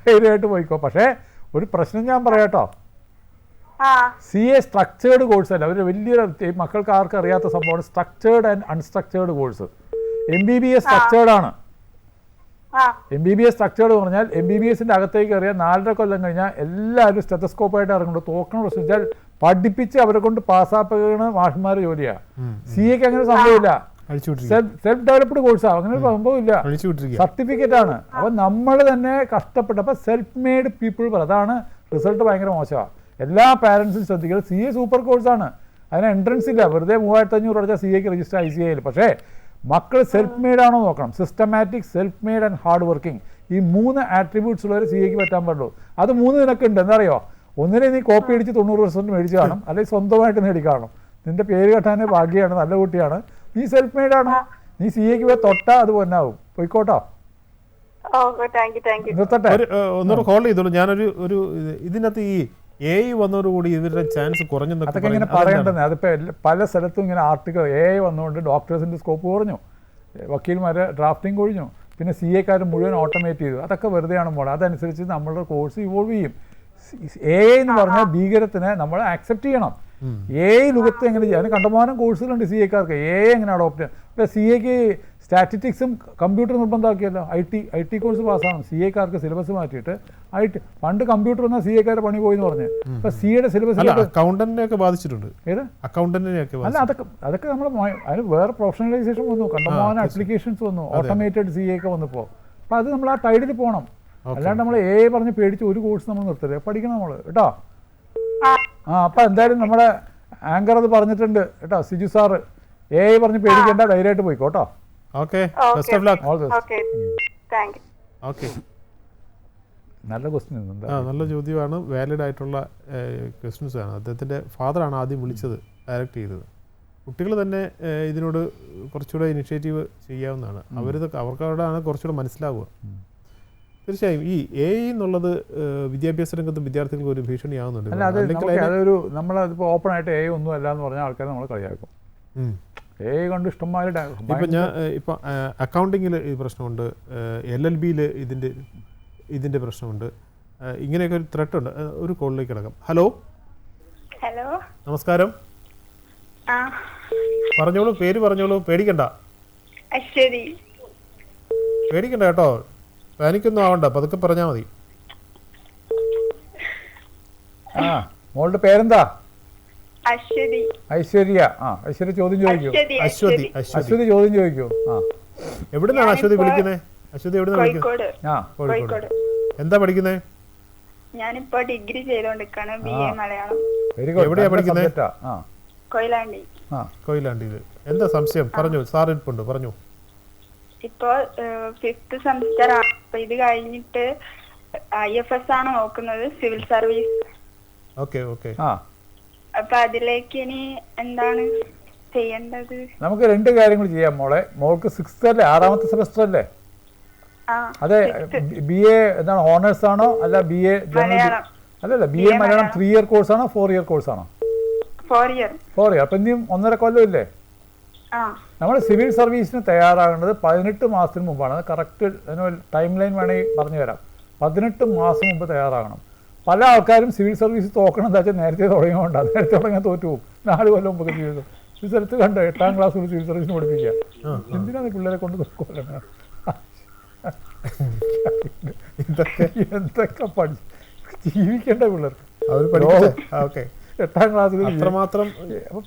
B: ധൈര്യമായിട്ട് പോയിക്കോ. പക്ഷേ ഒരു പ്രശ്നം ഞാൻ പറയാട്ടോ, CA സ്ട്രക്ചേർഡ് കോഴ്സ് അല്ല. ഒരു വലിയൊരു മക്കൾക്ക് ആർക്കും അറിയാത്ത സംഭവമാണ് structured and unstructured course. MBBS structured ആണ്. MBBS സ്ട്രക്ചേർഡ് എന്ന് പറഞ്ഞാൽ MBBSന്റെ അകത്തേക്ക് അറിയാൻ 4.5 കൊല്ലം കഴിഞ്ഞാൽ എല്ലാവരും സ്റ്റെത്തസ്കോപ്പായിട്ട് ഇറങ്ങുന്നുണ്ട്. തോക്കണം പ്രശ്നം വെച്ചാൽ പഠിപ്പിച്ച് അവരെ കൊണ്ട് പാസ്സാക്കുന്ന മാഷന്മാർ ജോലിയാണ്. CAക്ക് അങ്ങനെ സംഭവമില്ല. സെൽഫ് ഡെവലപ്ഡ് കോഴ്സാണ്, അങ്ങനെ സംഭവമില്ല. സർട്ടിഫിക്കറ്റ് ആണ്. അപ്പം നമ്മൾ തന്നെ കഷ്ടപ്പെട്ട്, അപ്പം സെൽഫ് മെയ്ഡ് പീപ്പിൾ പറയും. അതാണ് റിസൾട്ട് ഭയങ്കര മോശമാണ്. എല്ലാ പാരൻസും ശ്രദ്ധിക്കുന്നത്. CA സൂപ്പർ കോഴ്സാണ്, അതിന് എൻട്രൻസ് ഇല്ല. വെറുതെ 3500 അടച്ചാൽ CAക്ക് രജിസ്റ്റർ ICAയിൽ. പക്ഷേ മക്കൾ സെൽഫ് മെയ്ഡ് ആണോ നോക്കണം. Systematic, self made and hard working, ഈ 3 ആട്രിബ്യൂട്ട്സ് ഉള്ളവർ CAക്ക് പറ്റാൻ പാടുള്ളൂ. അത് 3 നിനക്കുണ്ട്. എന്താ അറിയോ? ഒന്നിനെ നീ കോപ്പി അടിച്ച് 90% മേടിച്ച് കാണും, അല്ലെങ്കിൽ സ്വന്തമായിട്ട് നേടി കാണും. നിന്റെ പേര് കെട്ടാനേ ഭാഗ്യമാണ്, നല്ല കുട്ടിയാണ്. നീ സെൽഫ് മെയ്ഡ് ആണ്. നീ CAക്ക് പോയി തൊട്ടാ അത് പൊന്നാവും. പോയിക്കോട്ടോ.
A: ഒന്നുകൂടെ കോൾ ചെയ്തോളൂ. ഞാനൊരു ഇതിനകത്ത് ഈ AI വന്നതോടുകൂടി ഇവരുടെ ചാൻസ് കുറഞ്ഞെന്നൊക്കെ
B: അതൊക്കെ ഇങ്ങനെ പറയേണ്ടത്. അതിപ്പോൾ പല സ്ഥലത്തും ഇങ്ങനെ ആർട്ടിക്കിൾ AI വന്നുകൊണ്ട് ഡോക്ടേഴ്സിൻ്റെ സ്കോപ്പ് കുറഞ്ഞു, വക്കീൽമാരെ ഡ്രാഫ്റ്റിംഗ് കൊഴിഞ്ഞു, പിന്നെ CAക്കാർ മുഴുവൻ ഓട്ടോമേറ്റ് ചെയ്തു. അതൊക്കെ വെറുതെയാണ് മോളെ. അതനുസരിച്ച് നമ്മളുടെ കോഴ്സ് ഇവോൾവ് ചെയ്യും. AI എന്ന് പറഞ്ഞാൽ ഭീകരത്തിനെ നമ്മൾ ആക്സെപ്റ്റ് ചെയ്യണം. AI ലോകത്ത് എങ്ങനെ ചെയ്യാൻ കണ്ടമാനം കോഴ്സുകളുണ്ട് CAക്കാർക്ക്. AI എങ്ങനെ അഡോപ്റ്റ് ചെയ്യാം? ഇപ്പോൾ CAക്ക് സ്റ്റാറ്റിസ്റ്റിക്സും കമ്പ്യൂട്ടർ നിർബന്ധമാക്കിയല്ലോ. IT കോഴ്സ് പാസ്സാണ്. CAക്കാർക്ക് സിലബസ് മാറ്റിയിട്ട് പണ്ട് കമ്പ്യൂട്ടർ വന്നാൽ CAക്കാരുടെ പണി പോയി എന്ന് പറഞ്ഞ് ഇപ്പൊ CAയുടെ സിലബസ്
A: അക്കൗണ്ടന്റിനെയൊക്കെ ബാധിച്ചിട്ടുണ്ട്.
B: ഏത്
A: അക്കൗണ്ടന്റിനെയൊക്കെ?
B: അല്ല, അതൊക്കെ നമ്മൾ അതിന് വേറെ പ്രൊഫഷണലൈസേഷൻ വന്നു, കണ്ടമാനം ആപ്ലിക്കേഷൻസ് വന്നു, ഓട്ടോമേറ്റഡ് CA വന്നപ്പോൾ. അപ്പോൾ അത് നമ്മൾ ആ ടൈഡിൽ പോകണം. അല്ലാണ്ട് നമ്മൾ AI പറഞ്ഞ് പേടിച്ച് ഒരു കോഴ്സ് നമ്മൾ നിർത്തരുത്. പഠിക്കണം നമ്മൾ കേട്ടോ. അപ്പം എന്തായാലും നമ്മുടെ ആങ്കർ അത് പറഞ്ഞിട്ടുണ്ട് കേട്ടോ, സിജു സാറ്. AI പറഞ്ഞ് പേടിക്കേണ്ട, ധൈര്യമായിട്ട് പോയിക്കോട്ടോ. നല്ല ക്വസ്റ്റ്യൻ,
A: നല്ല ചോദ്യമാണ്. വാലിഡ് ആയിട്ടുള്ള ക്വസ്റ്റ്യൻസ് ആണ്. അദ്ദേഹത്തിൻ്റെ ഫാദറാണ് ആദ്യം വിളിച്ചത്, ഡയറക്റ്റ് ചെയ്തത്. കുട്ടികൾ തന്നെ ഇതിനോട് കുറച്ചുകൂടെ ഇനിഷ്യേറ്റീവ് ചെയ്യാവുന്നതാണ്. അവർക്കവിടെയാണ് കുറച്ചുകൂടെ മനസ്സിലാവുക. തീർച്ചയായും ഈ AI എന്നുള്ളത് വിദ്യാഭ്യാസ രംഗത്ത് വിദ്യാർത്ഥികൾക്ക് ഒരു ഭീഷണിയാവുന്നുണ്ട്.
B: അതൊരു നമ്മളതിപ്പോൾ ഓപ്പൺ ആയിട്ട് AI ഒന്നും അല്ല എന്ന് പറഞ്ഞാൽ ആൾക്കാർ നമ്മൾ കളിയാക്കും. AI കൊണ്ട് ഇഷ്ടംമാതിരി.
A: ഇപ്പം ഇപ്പം അക്കൗണ്ടിങ്ങിൽ ഈ പ്രശ്നമുണ്ട്, LLBയിൽ ഇതിൻ്റെ പ്രശ്നമുണ്ട്. ഇങ്ങനെയൊക്കെ ഒരു ത്രെട്ട് ഉണ്ട്. ഒരു കോളിലേക്ക് കിടക്കാം. ഹലോ, നമസ്കാരം. പറഞ്ഞോളൂ, പേര് പറഞ്ഞോളൂ. പേടിക്കണ്ട കേട്ടോ, പാനിക്കൊന്നും ആവണ്ട, പതുക്കെ പറഞ്ഞാൽ മതി.
B: മോളുടെ പേരെന്താ?
C: ഐശ്വര്യ.
B: ഐശ്വര്യ ചോദ്യം ചോദിക്കൂ.
A: അശ്വതി
B: ചോദ്യം ചോദിക്കൂ.
A: എവിടുന്നാണ് അശ്വതി വിളിക്കുന്നത്? അശ്വതി എവിടുന്നാ വിളിക്കുന്നത്? കോഴിക്കോട്. എന്താ പഠിക്കുന്നത്?
C: ഞാനിപ്പോ ഡിഗ്രി ചെയ്തോണ്ടിരിക്കാണ്, BA മലയാളം.
A: എവിടെയാ പഠിക്കുന്നത്?
C: കൊയിലാണ്ടിയിൽ.
A: എന്താ സംശയം? പറഞ്ഞു, സാർ ഇരിപ്പുണ്ട്, പറഞ്ഞു.
C: ഇപ്പോ 5th സെമസ്റ്റർ ആണ്. അപ്പൊ ഇത് കഴിഞ്ഞിട്ട് IFS ആണ് നോക്കുന്നത്, സിവിൽ സർവീസ്. അപ്പൊ അതിലേക്ക് ഇനി എന്താണ് ചെയ്യേണ്ടത്?
B: നമുക്ക് 2 കാര്യങ്ങൾ ചെയ്യാം മോളെ. മോൾക്ക് 6th അല്ലേ, 6ാമത്തെ സെമസ്റ്റർ അല്ലേ? അതെ. BA എന്താണ്, ഓണേഴ്സ് ആണോ അല്ല BA അല്ലല്ല BA മലയാളം 3 ഇയർ കോഴ്സ് ആണോ 4 ഇയർ കോഴ്സ് ആണോ?
C: 4 ഇയർ.
B: അപ്പൊ ഇനിയും 1.5 കൊല്ലം ഇല്ലേ? നമ്മൾ സിവിൽ സർവീസിന് തയ്യാറാകേണ്ടത് 18 മാസത്തിന് മുമ്പാണ്. അത് കറക്റ്റ് ടൈം ലൈൻ വേണമെങ്കിൽ പറഞ്ഞു തരാം. 18 മാസം മുമ്പ് തയ്യാറാകണം. പല ആൾക്കാരും സിവിൽ സർവീസ് തോക്കണം എന്താ വെച്ചാൽ നേരത്തെ തുടങ്ങിയോണ്ടാ, നേരത്തെ തുടങ്ങിയാൽ തോറ്റു പോകും. 4 കൊല്ലം മുമ്പ് ജീവിതം ഈ സ്ഥലത്ത് കണ്ടോ 8ാം ക്ലാസ് മുതൽ സിവിൽ സർവീസിന് പഠിപ്പിക്കുക. എന്തിനാണ് പിള്ളേരെ കൊണ്ട് കൊല്ലണം? എന്തൊക്കെ ജീവിക്കേണ്ട പിള്ളേർക്ക് അവർ 8ാം ക്ലാസ്സിൽ
A: അത്രമാത്രം.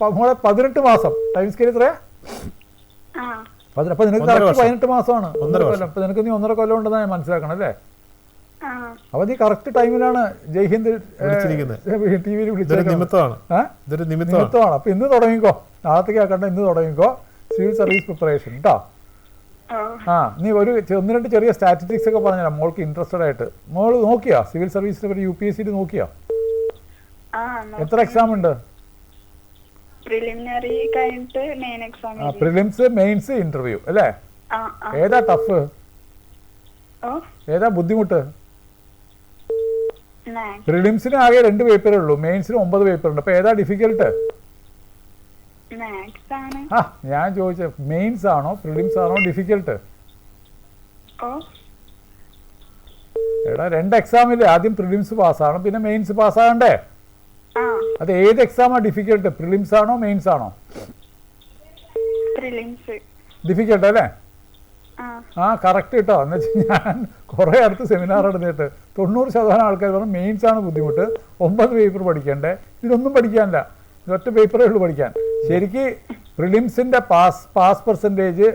B: നമ്മളെ 18 മാസം ടൈം സ്കെയിൽ എത്രയാ? അപ്പൊ നിനക്ക് 18 മാസമാണ്. 1.5 കൊല്ലം. അപ്പൊ നിനക്ക് നീ 1.5 കൊല്ലം ഉണ്ടെന്നാണ് ഞാൻ മനസ്സിലാക്കണം അല്ലേ? അപ്പൊ നീ കറക്റ്റ് ടൈമിലാണ് ജയ്ഹിന്ദ് ടി വിയിൽ വിളിച്ചത്. നിമിത്തമാണ്. അപ്പൊ ഇന്ന് തുടങ്ങിക്കോ, നാളത്തേക്ക് ആക്കണ്ട, ഇന്ന് തുടങ്ങിക്കോ സിവിൽ സർവീസ് പ്രിപ്പറേഷൻ കേട്ടോ. നീ ഒരു 1-2 ചെറിയ സ്റ്റാറ്റിസ്റ്റിക്സ് ഒക്കെ പറഞ്ഞുതരാം മോൾക്ക് ഇൻട്രസ്റ്റഡ് ആയിട്ട്. മോള് നോക്കിയാ സിവിൽ സർവീസിനെ പറ്റി UPSC നോക്കിയാ? എത്ര എക്സാം ഉണ്ട്? പ്രിലിംസ്, മെയിൻസ്, ഇന്റർവ്യൂ അല്ലേ? ഏതാ ടഫ്, ഏതാ ബുദ്ധിമുട്ട്? പ്രിലിംസിന് ആകെ 2 പേപ്പറേ ഉള്ളൂ, മെയിൻസിന് 9 പേപ്പർ ഉണ്ട്. അപ്പൊ ഏതാ ഡിഫിക്കൽട്ട്? ഞാൻ ചോദിച്ച മെയിൻസ് ആണോ പ്രിലിംസ് ആണോ ഡിഫിക്കൽട്ട്? എടാ 2 എക്സാമില്ലേ, ആദ്യം പ്രിലിംസ് പാസ്സാകണം, പിന്നെ മെയിൻസ് പാസ്സാകണ്ടേ? അത് ഏത് എക്സാമാ ഡിഫിക്കൽട്ട്, പ്രിലിംസ് ആണോ മെയിൻസ് ആണോ? ഡിഫിക്കൽട്ട് അല്ലേ? കറക്റ്റ് കേട്ടോ. എന്ന് വെച്ചാൽ ഞാൻ കുറെ അടുത്ത് സെമിനാർ നടന്നിട്ട് 90% ആൾക്കാർ പറഞ്ഞു മെയിൻസ് ആണ് ബുദ്ധിമുട്ട്, 9 പേപ്പർ പഠിക്കണ്ടേ. ഇതൊന്നും പഠിക്കാനില്ല, ഒറ്റ പേപ്പറേ ഉള്ളൂ പഠിക്കാൻ. ശരിക്ക് പ്രിലിംസിന്റെ പാസ് പെർസെൻറ്റേജ്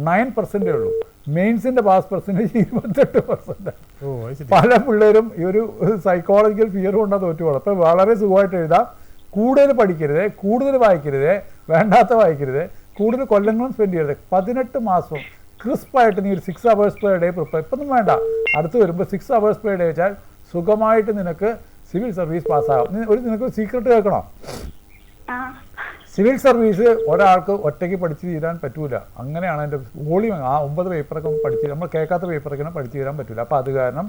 B: 9% ഉള്ളൂ, മെയിൻസിന്റെ പാസ് പെർസെൻറ്റേജ് 28%. പല പിള്ളേരും ഈ ഒരു സൈക്കോളജിക്കൽ ഫിയർ കൊണ്ടാണ് തോറ്റുപോകും. അപ്പം വളരെ സുഖമായിട്ട് എഴുതാം. കൂടുതൽ പഠിക്കരുത്, കൂടുതൽ വായിക്കരുത്, വേണ്ടാത്ത വായിക്കരുത്, കൂടുതൽ കൊല്ലങ്ങളും സ്പെൻഡ് ചെയ്യരുത്. 18 മാസം ക്രിസ്പായിട്ട് നീ ഒരു 6 hours per day പ്രിപ്പയർ. ഇപ്പൊന്നും വേണ്ട, അടുത്ത് വരുമ്പോൾ 6 hours per day വെച്ചാൽ സുഖമായിട്ട് നിനക്ക് സിവിൽ സർവീസ് പാസ്സാകും. നിനക്ക് സീക്രട്ട് കേൾക്കണോ? സിവിൽ സർവീസ് ഒരാൾക്ക് ഒറ്റയ്ക്ക് പഠിച്ചു തീരാൻ പറ്റൂല. അങ്ങനെയാണ് എൻ്റെ വോളിയം. 9 പേപ്പറൊക്കെ പഠിച്ച് നമ്മൾ കേൾക്കാത്ത പേപ്പറൊക്കെ പഠിച്ചു തീരാൻ പറ്റില്ല. അപ്പോൾ അത് കാരണം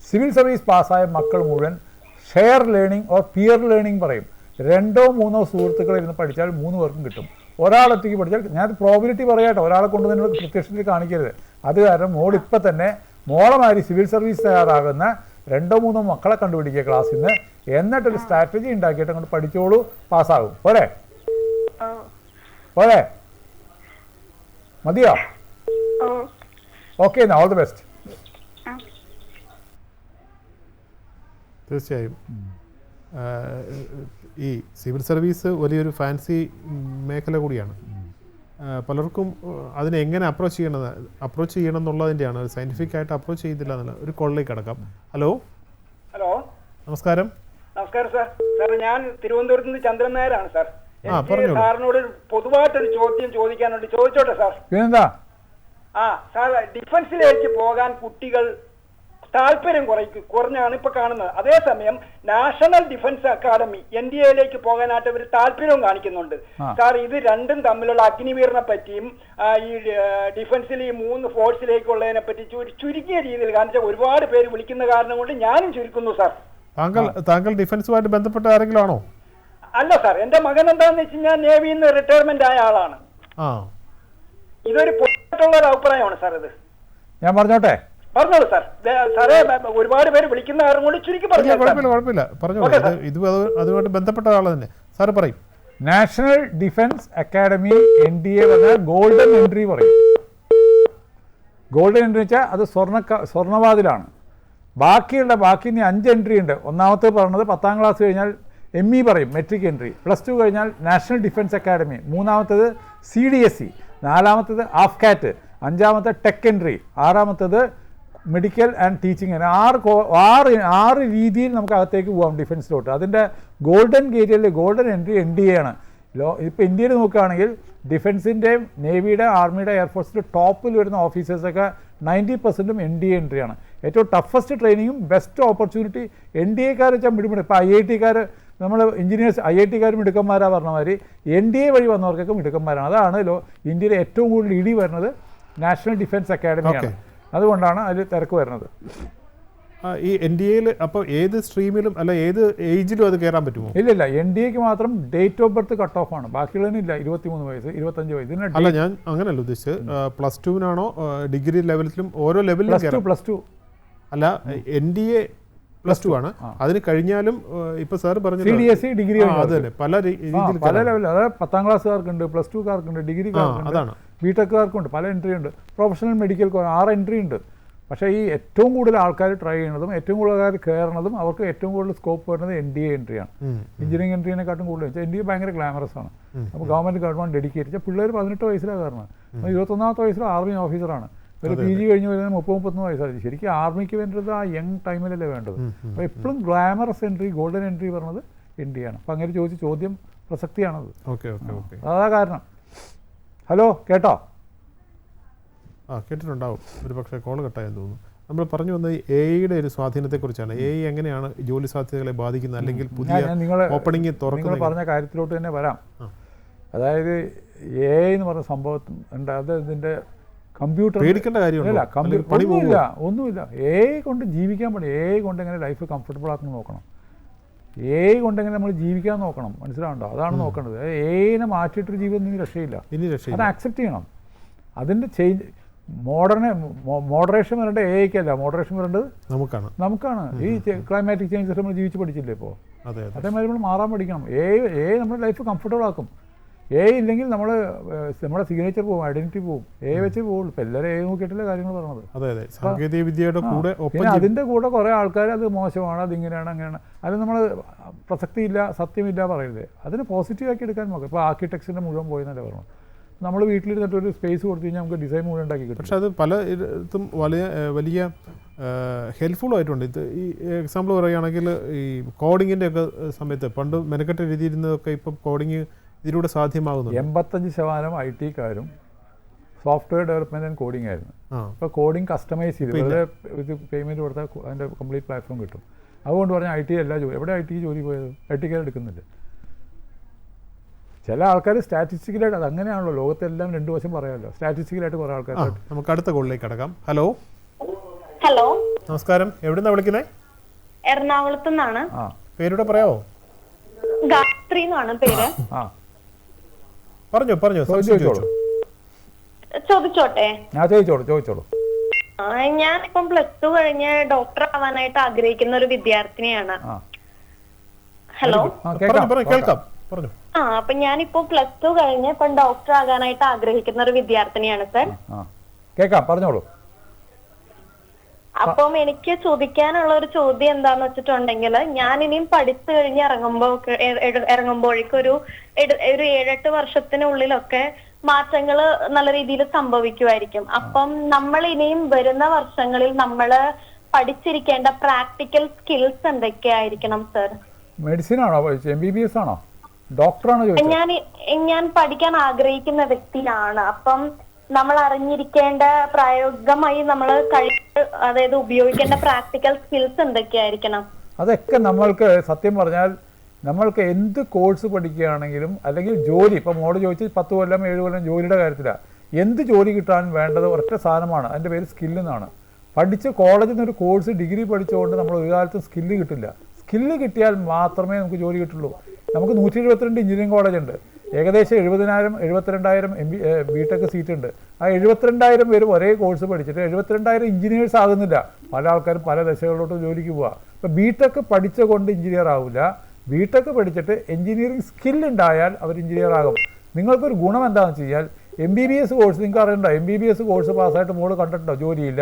B: സിവിൽ സർവീസ് പാസ്സായ മക്കൾ മുഴുവൻ share learning or peer learning പറയും. 2-3 സുഹൃത്തുക്കൾ ഇരുന്ന് പഠിച്ചാൽ 3 പേർക്കും കിട്ടും. ഒരാളൊറ്റയ്ക്ക് പഠിച്ചാൽ, ഞാൻ പ്രോബിലിറ്റി പറയാട്ടോ, ഒരാളെ കൊണ്ട് തന്നെ പ്രത്യക്ഷത്തിൽ കാണിക്കരുത്. അത് കാരണം മോളിപ്പോൾ തന്നെ മോളമാരി സിവിൽ സർവീസ് തയ്യാറാകുന്ന 2-3 മക്കളെ കണ്ടുപിടിക്കുക ക്ലാസ്സിൽ നിന്ന്. എന്നിട്ടൊരു സ്ട്രാറ്റജി ഉണ്ടാക്കിയിട്ട് അങ്ങോട്ട് പഠിച്ചോളൂ, പാസ്സാകും. പോരെ പോരെ മതിയോ? Okay, all the best.
A: തീർച്ചയായും ഈ സിവിൽ സർവീസ് വലിയൊരു ഫാൻസി മേഖല കൂടിയാണ്. പലർക്കും അതിനെ എങ്ങനെ അപ്രോച്ച് ചെയ്യണം എന്നുള്ളതിൻ്റെയാണ്. ഒരു സയൻറ്റിഫിക് ആയിട്ട് അപ്രോച്ച് ചെയ്തില്ല എന്നുള്ള ഒരു കോളിലേക്ക് കിടക്കാം. ഹലോ നമസ്കാരം.
E: നമസ്കാരം സാർ. സാർ ഞാൻ തിരുവനന്തപുരത്ത് നിന്ന് ചന്ദ്രൻ നായരാണ് സാർ. സാറിനോട് പൊതുവായിട്ടൊരു ചോദ്യം ചോദിക്കാനുണ്ട്. ചോദിച്ചോട്ടെ സാർ? സാർ, ഡിഫൻസിലേക്ക് പോകാൻ കുട്ടികൾ താല്പര്യം കുറഞ്ഞാണ് ഇപ്പൊ കാണുന്നത്. അതേസമയം നാഷണൽ ഡിഫൻസ് അക്കാദമി NDAയിലേക്ക് പോകാനായിട്ട് അവർ താല്പര്യവും കാണിക്കുന്നുണ്ട്. സാർ, ഇത് രണ്ടും തമ്മിലുള്ള അഗ്നിവീറിനെ പറ്റിയും ഈ ഡിഫൻസിൽ ഈ 3 ഫോഴ്സിലേക്കുള്ളതിനെ പറ്റി ചുരുക്കിയ രീതിയിൽ കാണിച്ച ഒരുപാട് പേര് വിളിക്കുന്ന കാരണം കൊണ്ട് ഞാനും ചുരുക്കുന്നു സാർ.
A: താങ്കൾ ഡിഫൻസുമായിട്ട് ബന്ധപ്പെട്ട ആരെങ്കിലും ആണോ?
E: അല്ല സാർ, എന്റെ മകൻ എന്താന്ന് വെച്ച് കഴിഞ്ഞാൽ നേവിയിൽ നിന്ന് റിട്ടയർമെന്റ് ആയ ആളാണ്. ഇതൊരു പൊതുവായിട്ടുള്ള ഒരു അഭിപ്രായമാണ് സാർ. ഇത്
B: ഞാൻ പറഞ്ഞോട്ടെ?
E: പറഞ്ഞോളൂ സാർ. സാറേ, ഒരുപാട് പേര് വിളിക്കുന്ന കാരണം കൊണ്ട് ചുരുക്കി
A: കുഴപ്പമില്ല, പറഞ്ഞോളൂ. ഇത് അതുമായിട്ട് ബന്ധപ്പെട്ട ആൾ തന്നെ. സാറ് പറയും.
B: നാഷണൽ ഡിഫൻസ് അക്കാഡമി NDA പറഞ്ഞാൽ ഗോൾഡൻ എൻട്രി പറയും. ഗോൾഡൻ എൻട്രി വെച്ചാൽ അത് സ്വർണ്ണവാതിലാണ്. ബാക്കി ഇനി 5 എൻട്രി ഉണ്ട്. ഒന്നാമത്തെ പറഞ്ഞത് 10ാം ക്ലാസ് കഴിഞ്ഞാൽ ME പറയും, മെട്രിക് എൻട്രി. +2 കഴിഞ്ഞാൽ നാഷണൽ ഡിഫൻസ് അക്കാഡമി. 3ാമത്തേത് CDSE. 4ാമത്തേത് AFCAT. 5ാമത്തെ ടെക് എൻട്രി. 6ാമത്തേത് മെഡിക്കൽ ആൻഡ് ടീച്ചിങ്. അങ്ങനെ 6 രീതിയിൽ നമുക്ക് അകത്തേക്ക് പോകാം ഡിഫൻസിലോട്ട്. അതിൻ്റെ ഗോൾഡൻ ഗേറ്റിൽ ഗോൾഡൻ എൻട്രി NDA ആണ്. ഇപ്പോൾ ഇന്ത്യയിൽ നോക്കുകയാണെങ്കിൽ ഡിഫൻസിൻ്റെയും നേവിയുടെ, ആർമിയുടെ, എയർഫോഴ്സിൻ്റെ ടോപ്പിൽ വരുന്ന ഓഫീസേഴ്സൊക്കെ 90%ഉം NDA എൻട്രിയാണ്. ഏറ്റവും ടഫസ്റ്റ് ട്രെയിനിങ്ങും ബെസ്റ്റ് ഓപ്പർച്യൂണിറ്റി NDAക്കാർ വെച്ചാൽ മിടുമിടും. ഇപ്പോൾ IIT-കാർ, നമ്മൾ എഞ്ചിനീയേഴ്സ് IIT-കാർ മിടുക്കന്മാരാണ് പറഞ്ഞ മാതിരി NDA വഴി വന്നവർക്കൊക്കെ മിടുക്കന്മാരാണ്. അതാണ് ഇന്ത്യയിൽ ഏറ്റവും കൂടുതൽ ഇടി വരുന്നത് നാഷണൽ ഡിഫൻസ് അക്കാഡമിയാണ്. അതുകൊണ്ടാണ് അതിൽ തിരക്ക് വരുന്നത്.
A: ഈ NDAയിൽ അപ്പോൾ ഏത് സ്ട്രീമിലും അല്ല ഏത് ഏജിലും അത് കയറാൻ പറ്റുമോ?
B: ഇല്ല, NDAക്ക് മാത്രം date of birth cut off ആണ്. ബാക്കിയുള്ളതിനില്ല. 23 വയസ്സ്, 25 വയസ്സ്.
A: അല്ല, ഞാൻ അങ്ങനെയല്ല ഉദ്ദേശിച്ചത്. +2-നാണോ ഡിഗ്രി ലെവലിലും ഓരോ ലെവലിലും
B: +2
A: അല്ല NDA +2 ആണ്. അതിന് കഴിഞ്ഞാലും ഇപ്പൊ സാർ പറഞ്ഞു
B: CDSE ഡിഗ്രി
A: അത് തന്നെ പല രീതിയിൽ
B: പല ലെവലിൽ, അതായത് 10ാം ക്ലാസ്സുകാർക്കുണ്ട്, +2കാർക്കുണ്ട്, ഡിഗ്രിക്കാർക്കുണ്ട്,
A: അതാണ്
B: ബിടെക്കാർക്കുണ്ട്, പല എൻട്രി ഉണ്ട്. പ്രൊഫഷണൽ മെഡിക്കൽ 6 എൻട്രി ഉണ്ട്. പക്ഷേ ഈ ഏറ്റവും കൂടുതൽ ആൾക്കാർ ട്രൈ ചെയ്യുന്നതും ഏറ്റവും കൂടുതൽ ആൾക്കാർ കയറുന്നതും അവർക്ക് ഏറ്റവും കൂടുതൽ സ്കോപ്പ് വരുന്നത് NDA എൻട്രിയാണ്. എഞ്ചിനീയറിംഗ് എൻട്രീനെക്കാട്ടും കൂടുതൽ NDA ഭയങ്കര ഗ്ലാമറസ് ആണ്. അപ്പോൾ ഗവൺമെൻറ് ഡെഡിക്കേറ്റ് പിള്ളേർ 18 വയസ്സിലാണ് കയറുന്നത്. 21ാമത്തെ വയസ്സിൽ ആർമി ഓഫീസറാണ്. ഒരു PG കഴിഞ്ഞ് വരുന്നത് 30-31 വയസ്സായി. ശരിക്കും ആർമിക്ക് വേണ്ടത് ആ യങ് ടൈമിലല്ലേ വേണ്ടത്. അപ്പോൾ എപ്പോഴും ഗ്ലാമറസ് എൻട്രി, ഗോൾഡൻ എൻട്രി പറഞ്ഞത് NDA ആണ്. അപ്പോൾ അങ്ങനെ ചോദിച്ച ചോദ്യം പ്രസക്തിയാണത്. അതാ കാരണം. ഹലോ, കേട്ടോ?
A: കേട്ടിട്ടുണ്ടാവും, ഒരു പക്ഷേ കോൾ കട്ടായെന്ന് തോന്നുന്നു. നമ്മൾ പറഞ്ഞു വന്നത് AI ഒരു സ്വാധീനത്തെക്കുറിച്ചാണ്. AI എങ്ങനെയാണ് ജോലി സാധ്യതകളെ ബാധിക്കുന്നത്, അല്ലെങ്കിൽ പുതിയ ഓപ്പണിംഗ് തുറക്കുന്നത്
B: പറഞ്ഞ കാര്യത്തിലോട്ട് തന്നെ വരാം. അതായത് AI എന്ന് പറഞ്ഞ സംഭവം ഉണ്ട്. അത് ഇതിൻ്റെ കമ്പ്യൂട്ടർ
A: പേടിക്കേണ്ട കാര്യമില്ല,
B: ഒന്നുമില്ല. AI കൊണ്ട് ജീവിക്കാൻ പറ്റും. AI കൊണ്ട് എങ്ങനെ ലൈഫ് കംഫർട്ടബിൾ ആക്കണം നോക്കണം. AI കൊണ്ട് എങ്ങനെ നമ്മൾ ജീവിക്കാൻ നോക്കണം, മനസ്സിലാവുണ്ടോ? അതാണ് നോക്കേണ്ടത്. AI മാറ്റിയിട്ടൊരു ജീവിതം രക്ഷയില്ല. അത് ആക്സെപ്റ്റ് ചെയ്യണം. അതിൻ്റെ ചേഞ്ച് മോഡറേഷൻ വരേണ്ടത് AI-ക്കല്ല, മോഡറേഷൻ വരേണ്ടത് നമുക്കാണ്. ഈ ക്ലൈമാറ്റിക് ചേഞ്ചസ് നമ്മൾ ജീവിച്ച് പഠിച്ചില്ലേ ഇപ്പോൾ? അതേമാതിരി നമ്മൾ മാറാൻ പഠിക്കണം. AI നമ്മുടെ ലൈഫ് കംഫർട്ടബിൾ ആക്കും. AI ഇല്ലെങ്കിൽ നമ്മുടെ സിഗ്നേച്ചർ പോകും, ഐഡന്റിറ്റി പോകും. AI വെച്ചേ പോകുള്ളൂ. ഇപ്പം എല്ലാവരും AI നോക്കിയിട്ടല്ലേ കാര്യങ്ങൾ പറഞ്ഞത്. പിന്നെ അതിൻ്റെ കൂടെ കുറേ ആൾക്കാർ അത് മോശമാണ്, അതിങ്ങനെയാണ്, അങ്ങനെയാണ്, അത് നമ്മൾ പ്രസക്തിയില്ല, സത്യമില്ല പറയരുത്. അതിന് പോസിറ്റീവാക്കി എടുക്കാൻ നോക്കാം. ഇപ്പോൾ ആർക്കിടെക്ചറിൻ്റെ മുഴുവൻ പോയെന്നല്ലേ പറഞ്ഞു. നമ്മൾ വീട്ടിലിരുന്നിട്ട് ഒരു സ്പേസ് കൊടുത്തു കഴിഞ്ഞാൽ നമുക്ക് ഡിസൈൻ മുഴുവൻ ഉണ്ടാക്കി കിട്ടും.
A: പക്ഷെ അത് പലയിടത്തും വലിയ ഹെൽപ്ഫുൾ ആയിട്ടുണ്ട്. ഇത് ഈ എക്സാമ്പിൾ പറയുകയാണെങ്കിൽ ഈ കോഡിങ്ങിൻ്റെ ഒക്കെ സമയത്ത് പണ്ട് മെനക്കെട്ട രീതിയിരുന്നതൊക്കെ ഇപ്പം കോഡിങ് ഇതിലൂടെ സാധ്യമാകുന്നു.
B: 85% IT-ക്കാരും സോഫ്റ്റ്വെയർ ഡെവലപ്മെൻറ്റ് ആൻഡ് കോഡിംഗ് ആയിരുന്നു. ഇപ്പോൾ കോഡിംഗ് കസ്റ്റമൈസ് ചെയ്ത് ഇത് പേയ്മെൻറ്റ് കൊടുത്താൽ അതിൻ്റെ കംപ്ലീറ്റ് പ്ലാറ്റ്ഫോം കിട്ടും. അതുകൊണ്ട് പറഞ്ഞാൽ IT എല്ലാ ജോലി, എവിടെ IT ജോലി പോയത്? IT-ക്കാർ എടുക്കുന്നില്ല. ചില ആൾക്കാർ സ്റ്റാറ്റിസ്റ്റിക്കലായിട്ട്, അത് അങ്ങനെയാണല്ലോ, ലോകത്തെല്ലാം രണ്ടു വശം പറയാമല്ലോ. സ്റ്റാറ്റിസ്റ്റിക്കലായിട്ട് കുറേ ആൾക്കാർ.
A: നമുക്ക് അടുത്ത കോളിലേക്ക് കടക്കാം. ഹലോ, നമസ്കാരം. എവിടുന്നാ വിളിക്കുന്നത്?
F: എറണാകുളത്ത് നിന്നാണ്.
A: പേരുടെ പറയാവോ?
F: ഗായത്രി എന്നാണ് പേര്.
A: പറഞ്ഞോ.
F: ചോദിച്ചോട്ടെ?
B: ചോദിച്ചോളൂ.
F: ഞാനിപ്പം +2 കഴിഞ്ഞ് ഡോക്ടർ ആവാനായിട്ട് ആഗ്രഹിക്കുന്ന ഒരു വിദ്യാർത്ഥിനിയാണ്. ഹലോ,
A: കേൾക്കാം.
F: അപ്പൊ ഞാനിപ്പോ +2 കഴിഞ്ഞ് ഇപ്പം ഡോക്ടർ ആകാനായിട്ട് ആഗ്രഹിക്കുന്ന ഒരു വിദ്യാർത്ഥിനിയാണ് സർ.
B: കേൾക്കാം, പറഞ്ഞോളൂ.
F: അപ്പം എനിക്ക് ചോദിക്കാനുള്ള ഒരു ചോദ്യം എന്താന്ന് വെച്ചിട്ടുണ്ടെങ്കിൽ, ഞാൻ ഇനിയും പഠിച്ചു കഴിഞ്ഞ് ഇറങ്ങുമ്പോഴേക്കും ഒരു 7-8 വർഷത്തിനുള്ളിലൊക്കെ മാറ്റങ്ങൾ നല്ല രീതിയിൽ സംഭവിക്കുമായിരിക്കും. അപ്പം നമ്മൾ ഇനിയും വരുന്ന വർഷങ്ങളിൽ നമ്മൾ പഠിച്ചിരിക്കേണ്ട പ്രാക്ടിക്കൽ സ്കിൽസ് എന്തൊക്കെയായിരിക്കണം സർ?
B: മെഡിസിൻ ആണോ, MBBS ആണോ, ഡോക്ടറാണോ?
F: ഞാൻ പഠിക്കാൻ ആഗ്രഹിക്കുന്ന വ്യക്തിയാണ്. അപ്പം നമ്മൾ അറിഞ്ഞിരിക്കേണ്ട പ്രായോഗികമായി നമ്മൾ അതായത് ഉപയോഗിക്കേണ്ട പ്രാക്ടിക്കൽ സ്കിൽസ് എന്തൊക്കെയായിരിക്കണം?
B: അതൊക്കെ നമ്മൾക്ക് സത്യം പറഞ്ഞാൽ നമ്മൾക്ക് എന്ത് കോഴ്സ് പഠിക്കുകയാണെങ്കിലും അല്ലെങ്കിൽ ജോലി, ഇപ്പോൾ മോഡ് ചോദിച്ച് 10 കൊല്ലം 7 കൊല്ലം ജോലിയുടെ കാര്യത്തിലാണ്. എന്ത് ജോലി കിട്ടാൻ വേണ്ടത് ഒറ്റ സാധനമാണ്, അതിൻ്റെ പേര് സ്കില്ലെന്നാണ്. പഠിച്ച് കോളേജിൽ നിന്നൊരു കോഴ്സ് ഡിഗ്രി പഠിച്ചുകൊണ്ട് നമ്മൾ ഒരു കാലത്തും സ്കില്ല് കിട്ടില്ല. സ്കില്ല് കിട്ടിയാൽ മാത്രമേ നമുക്ക് ജോലി കിട്ടുള്ളൂ. നമുക്ക് 172 എഞ്ചിനീയറിംഗ് കോളേജ് ഉണ്ട്. ഏകദേശം 72,000 ബിടെക് സീറ്റ് ഉണ്ട്. ആ 72,000 പേരും ഒരേ കോഴ്സ് പഠിച്ചിട്ട് 72,000 എഞ്ചിനീയേഴ്സ് ആകുന്നില്ല. പല ആൾക്കാരും പല ദശകളിലോട്ട് ജോലിക്ക് പോവുക. ഇപ്പോൾ ബിടെക് പഠിച്ച കൊണ്ട് എഞ്ചിനീയർ ആവില്ല. ബിടെക് പഠിച്ചിട്ട് എഞ്ചിനീയറിംഗ് സ്കില്ലുണ്ടായാൽ അവർ എഞ്ചിനീയർ ആകും. നിങ്ങൾക്കൊരു ഗുണം എന്താണെന്ന് വെച്ച് കഴിഞ്ഞാൽ MBBS കോഴ്സ് നിങ്ങൾക്ക് അറിയണ്ടോ? MBBS കോഴ്സ് പാസ്സായിട്ട് മോള് കണ്ടിട്ടുണ്ടോ? ജോലിയില്ല.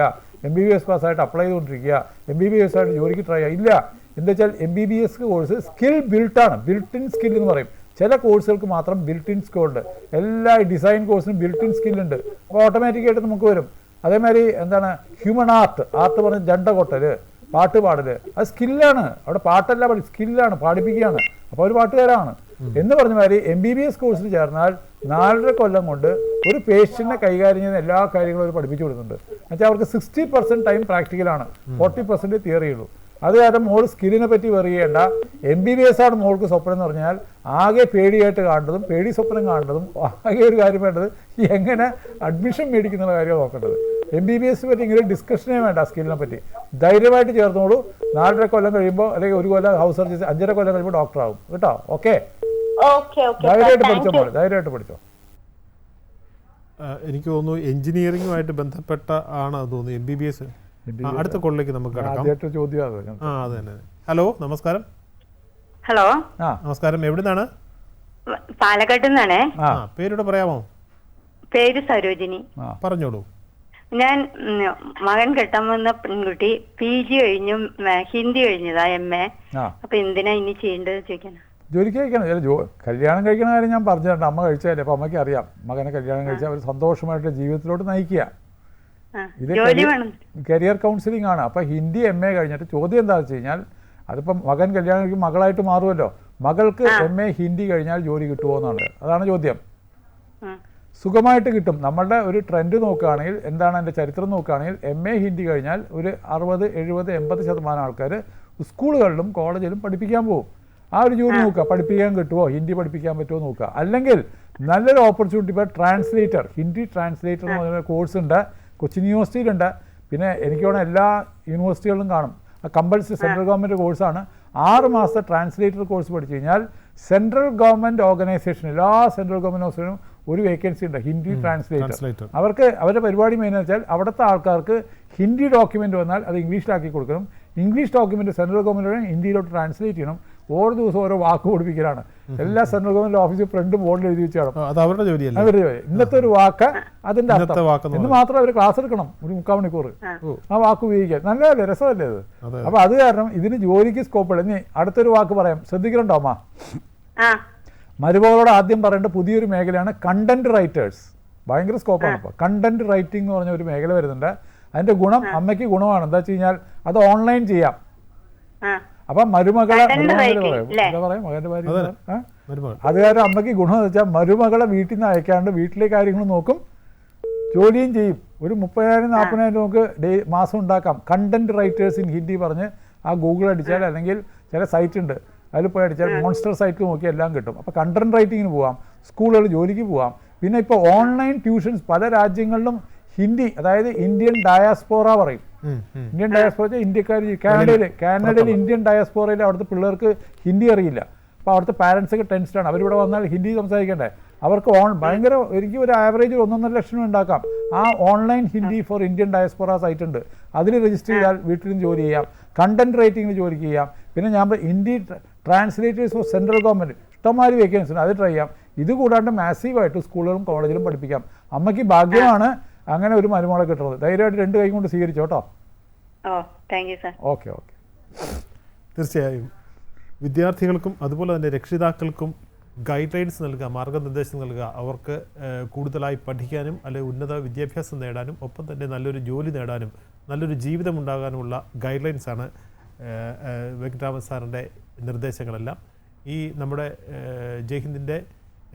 B: MBBS പാസ്സായിട്ട് അപ്ലൈ ചെയ്തുകൊണ്ടിരിക്കുക. MBBS ആയിട്ട് ജോലിക്ക് ട്രൈ ചെയ്യുക ഇല്ല. എന്താ വെച്ചാൽ MBBS കോഴ്സ് സ്കിൽ ബിൽട്ടാണ്, ബിൽട്ട് ഇൻ സ്കിൽ എന്ന് പറയും. ചില കോഴ്സുകൾക്ക് മാത്രം ബിൽട്ട് ഇൻ സ്കിൽ ഉണ്ട്. എല്ലാ ഡിസൈൻ കോഴ്സിനും ബിൽട്ട് ഇൻ സ്കില്ലുണ്ട്. അപ്പോൾ ഓട്ടോമാറ്റിക്കായിട്ട് നമുക്ക് വരും. അതേമാതിരി എന്താണ് ഹ്യൂമൻ ആർട്ട് പറഞ്ഞ് ജണ്ട കൊട്ടൽ, പാട്ട് പാടൽ, അത് സ്കില്ലാണ്. അവിടെ പാട്ടല്ല സ്കില്ലാണ്, പാടിപ്പിക്കുകയാണ്. അപ്പോൾ ഒരു പാട്ടുകാരാണ് എന്ന് പറഞ്ഞ മാതിരി MBBS കോഴ്സിൽ ചേർന്നാൽ 4.5 കൊല്ലം കൊണ്ട് ഒരു പേഷ്യൻറ്റിനെ കൈകാര്യം ചെയ്യുന്ന എല്ലാ കാര്യങ്ങളും അവർ പഠിപ്പിച്ചു കൊടുക്കുന്നുണ്ട്. എന്നുവെച്ചാൽ അവർക്ക് 60% ടൈം പ്രാക്ടിക്കലാണ്, 40% തിയറി ഉള്ളൂ. അത് കാരണം മോൾ സ്കില്ലിനെ പറ്റി വെറിയേണ്ട. MBBS ആണ് മോൾക്ക് സ്വപ്നം എന്ന് പറഞ്ഞാൽ ആകെ പേടിയായിട്ട് കാണേണ്ടതും പേടി സ്വപ്നം കാണേണ്ടതും ആകെ ഒരു കാര്യം വേണ്ടത് എങ്ങനെ അഡ്മിഷൻ മേടിക്കുന്ന കാര്യം നോക്കേണ്ടത്. MBBS പറ്റി ഇങ്ങനെ ഡിസ്കഷനേ വേണ്ട. സ്കില്ലിനെ പറ്റി ധൈര്യമായിട്ട് ചേർന്നോളൂ. 4.5 കൊല്ലം കഴിയുമ്പോൾ അല്ലെങ്കിൽ 1 കൊല്ലം ഹൗസ് സർജൻ, 5.5 കൊല്ലം കഴിയുമ്പോൾ ഡോക്ടർ ആവും കേട്ടോ. ഓക്കെ, ധൈര്യമായിട്ട് പഠിച്ചോ മോളെ, ധൈര്യമായിട്ട് പഠിച്ചോ.
A: എനിക്ക് തോന്നുന്നു എഞ്ചിനീയറിംഗുമായിട്ട് ബന്ധപ്പെട്ട ആണ് തോന്നുന്നു MBBS. അടുത്ത കോളിലേക്ക് നമുക്ക് കിടക്കാം.
B: ചോദ്യം
A: അത് തന്നെ. ഹലോ, നമസ്കാരം.
C: ഹലോ,
A: നമസ്കാരം. എവിടുന്നാണ്?
C: പാലക്കാട് നിന്നാണേ.
A: പേരൂടെ പറയാമോ?
C: പേര് സരോജിനി.
A: പറഞ്ഞോളൂ.
C: ഞാൻ മകൻ കെട്ടാൻ വന്ന പെൺകുട്ടി PG കഴിഞ്ഞു, ഹിന്ദി കഴിഞ്ഞതാ, MA. അപ്പൊ എന്തിനാ ഇനി ചെയ്യേണ്ടത് ചോദിക്കാനാ.
B: ജോലിക്ക് കഴിക്കണം. കല്യാണം കഴിക്കുന്ന കാര്യം ഞാൻ പറഞ്ഞിട്ടുണ്ട്. അമ്മ കഴിച്ചാലേ, അപ്പൊ അമ്മയ്ക്ക് അറിയാം മകനെ കല്യാണം കഴിച്ചാൽ അവർ സന്തോഷമായിട്ട് ജീവിതത്തിലോട്ട് നയിക്കുക. ഇത് കരിയർ കൗൺസിലിംഗ് ആണ്. അപ്പൊ ഹിന്ദി MA കഴിഞ്ഞിട്ട് ചോദ്യം എന്താണെന്ന് വെച്ച് കഴിഞ്ഞാൽ, അതിപ്പം മകൻ കല്യാണം കഴിക്കും മകളായിട്ട് മാറുമല്ലോ, മകൾക്ക് MA ഹിന്ദി കഴിഞ്ഞാൽ ജോലി കിട്ടുമോ എന്നാണ്. അതാണ് ചോദ്യം. സുഖമായിട്ട് കിട്ടും. നമ്മളുടെ ഒരു ട്രെൻഡ് നോക്കുകയാണെങ്കിൽ, എന്താണ് എൻ്റെ ചരിത്രം നോക്കുകയാണെങ്കിൽ, MA ഹിന്ദി കഴിഞ്ഞാൽ ഒരു 60, 70, 80% ആൾക്കാർ സ്കൂളുകളിലും കോളേജിലും പഠിപ്പിക്കാൻ പോകും. ആ ഒരു ജോലി നോക്കുക, പഠിപ്പിക്കാൻ കിട്ടുമോ, ഹിന്ദി പഠിപ്പിക്കാൻ പറ്റുമോ നോക്കുക. അല്ലെങ്കിൽ നല്ലൊരു ഓപ്പർച്യൂണിറ്റി, ഇപ്പോൾ ട്രാൻസ്ലേറ്റർ, ഹിന്ദി ട്രാൻസ്ലേറ്റർ എന്ന് പറയുന്ന കോഴ്സ് ഉണ്ട്, കൊച്ചിൻ യൂണിവേഴ്സിറ്റിയിലുണ്ട്. പിന്നെ എനിക്ക് തോന്നുന്ന എല്ലാ യൂണിവേഴ്സിറ്റികളിലും കാണും. കമ്പൽസറി സെൻട്രൽ ഗവൺമെൻറ് കോഴ്സാണ്. 6 മാസത്തെ ട്രാൻസ്ലേറ്റർ കോഴ്സ് പഠിച്ചു കഴിഞ്ഞാൽ സെൻട്രൽ ഗവൺമെൻറ് ഓർഗനൈസേഷൻ, എല്ലാ സെൻട്രൽ ഗവൺമെൻറ് ഓർഗനൈസേഷനും ഒരു വേക്കൻസി ഉണ്ട്, ഹിന്ദി ട്രാൻസ്ലേറ്റർ. അവർക്ക് അവരുടെ പരിപാടി മെയിൻ വെച്ചാൽ അവിടുത്തെ ആൾക്കാർക്ക് ഹിന്ദി ഡോക്യുമെൻ്റ് വന്നാൽ അത് ഇംഗ്ലീഷിലാക്കി കൊടുക്കണം. ഇംഗ്ലീഷ് ഡോക്യുമെൻ്റ് സെൻട്രൽ ഗവൺമെൻറ് ഹിന്ദിയിലോട്ട് ട്രാൻസ്ലേറ്റ് ചെയ്യണം. ഓരോ ദിവസം ഓരോ വാക്ക് പഠിപ്പിക്കലാണ്. എല്ലാ സെൻട്രൽ ഗവൺമെൻറ് ഓഫീസിൽ ഫ്രണ്ട് ബോർഡിൽ എഴുതി വെച്ചാണ് അവരുടെ ജോലി. ഇന്നത്തെ ഒരു വാക്ക് അതിൻ്റെ അർത്ഥം എന്ന് മാത്രം അവർ ക്ലാസ് എടുക്കണം, ഒരു 3/4 മണിക്കൂർ ആ വാക്ക് ഉപയോഗിക്കാൻ. നല്ലതല്ലേ, രസമല്ലേ അത്? അപ്പൊ അത് കാരണം ഇതിന് ജോലിക്ക് സ്കോപ്പ്. ഇനി അടുത്തൊരു വാക്ക് പറയാം, ശ്രദ്ധിക്കണുണ്ടോ അമ്മ? മരുമകളോട് ആദ്യം പറയേണ്ട പുതിയൊരു മേഖലയാണ് കണ്ടന്റ് റൈറ്റേഴ്സ്. ഭയങ്കര സ്കോപ്പാണ്. ഇപ്പോൾ കണ്ടന്റ് റൈറ്റിംഗ് എന്ന് പറഞ്ഞ ഒരു മേഖല വരുന്നുണ്ട്. അതിന്റെ ഗുണം അമ്മയ്ക്ക് ഗുണമാണ്. എന്താ വെച്ച് കഴിഞ്ഞാൽ അത് ഓൺലൈൻ ചെയ്യാം. അപ്പൊ മരുമകളെ പറയാം, മകന്റെ ഭാര്യ. അത് കാരണം അമ്മയ്ക്ക് ഗുണം എന്ന് വെച്ചാൽ മരുമകളെ വീട്ടിൽ നിന്ന് അയക്കാണ്ട് വീട്ടിലെ കാര്യങ്ങൾ നോക്കും, ജോലിയും ചെയ്യും. ഒരു 30,000 40,000 നമുക്ക് മാസം ഉണ്ടാക്കാം. കണ്ടന്റ് റൈറ്റേഴ്സ് ഇൻ ഹിന്ദി പറഞ്ഞ് ആ ഗൂഗിൾ അടിച്ചാൽ, അല്ലെങ്കിൽ ചില സൈറ്റ് ഉണ്ട് അതിൽ പോയി അടിച്ചാൽ മോൺസ്റ്റർ സൈറ്റിൽ നോക്കി എല്ലാം കിട്ടും. അപ്പോൾ കണ്ടന്റ് റൈറ്റിങ്ങിന് പോവാം, സ്കൂളുകളിൽ ജോലിക്ക് പോവാം. പിന്നെ ഇപ്പോൾ ഓൺലൈൻ ട്യൂഷൻസ് പല രാജ്യങ്ങളിലും ഹിന്ദി, അതായത് ഇന്ത്യൻ ഡയാസ്പോറ പറയും. ഇന്ത്യൻ ഡയാസ്പോറ ഇന്ത്യക്കാർ കാനഡയിൽ ഇന്ത്യൻ ഡയാസ്പോറയിൽ അവിടുത്തെ പിള്ളേർക്ക് ഹിന്ദി അറിയില്ല. അപ്പോൾ അവിടുത്തെ പാരൻസൊക്കെ ടെൻസ്ഡാണ്. അവരിവിടെ വന്നാൽ ഹിന്ദി സംസാരിക്കണ്ടേ. അവർക്ക് ഭയങ്കര എനിക്ക് ഒരു ആവറേജ് 1.5 ലക്ഷം ഉണ്ടാക്കാം. ആ online Hindi for Indian diaspora site ഉണ്ട്. അതിൽ രജിസ്റ്റർ ചെയ്താൽ വീട്ടിൽ നിന്ന് ജോലി ചെയ്യാം, കണ്ടന്റ് റൈറ്റിങ്ങിന് ജോലി ചെയ്യാം. പിന്നെ ഞാൻ Hindi translators for central government ഇഷ്ടംമാതിരി വേക്കൻസി ഉണ്ട്, അത് ട്രൈ ചെയ്യാം. ഇത് കൂടാണ്ട് മാസീവായിട്ട് സ്കൂളുകളും കോളേജിലും പഠിപ്പിക്കാം. അമ്മയ്ക്ക് ഭാഗ്യമാണ് അങ്ങനെ ഒരു മരുമകളെ കിട്ടുന്നത്. ധൈര്യമായിട്ട് 2 കൈ കൊണ്ട് സ്വീകരിച്ചു കേട്ടോ. ഓക്കെ.
A: തീർച്ചയായും വിദ്യാർത്ഥികൾക്കും അതുപോലെ തന്നെ രക്ഷിതാക്കൾക്കും ഗൈഡ് ലൈൻസ് നൽകുക, മാർഗ്ഗനിർദ്ദേശം നൽകുക, അവർക്ക് കൂടുതലായി പഠിക്കാനും അല്ലെങ്കിൽ ഉന്നത വിദ്യാഭ്യാസം നേടാനും ഒപ്പം തന്നെ നല്ലൊരു ജോലി നേടാനും നല്ലൊരു ജീവിതം ഉണ്ടാകാനുമുള്ള ഗൈഡ് ലൈൻസാണ് വെങ്കിട്ടരാമൻ സാറിൻ്റെ നിർദ്ദേശങ്ങളെല്ലാം. ഈ നമ്മുടെ ജയ്ഹിന്ദിൻ്റെ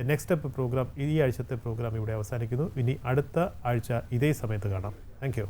A: നെക്സ്റ്റ് സ്റ്റെപ്പ് പ്രോഗ്രാം, ഈ ആഴ്ചത്തെ പ്രോഗ്രാം ഇവിടെ അവസാനിക്കുന്നു. ഇനി അടുത്ത ആഴ്ച ഇതേ സമയത്ത് കാണാം. Thank you.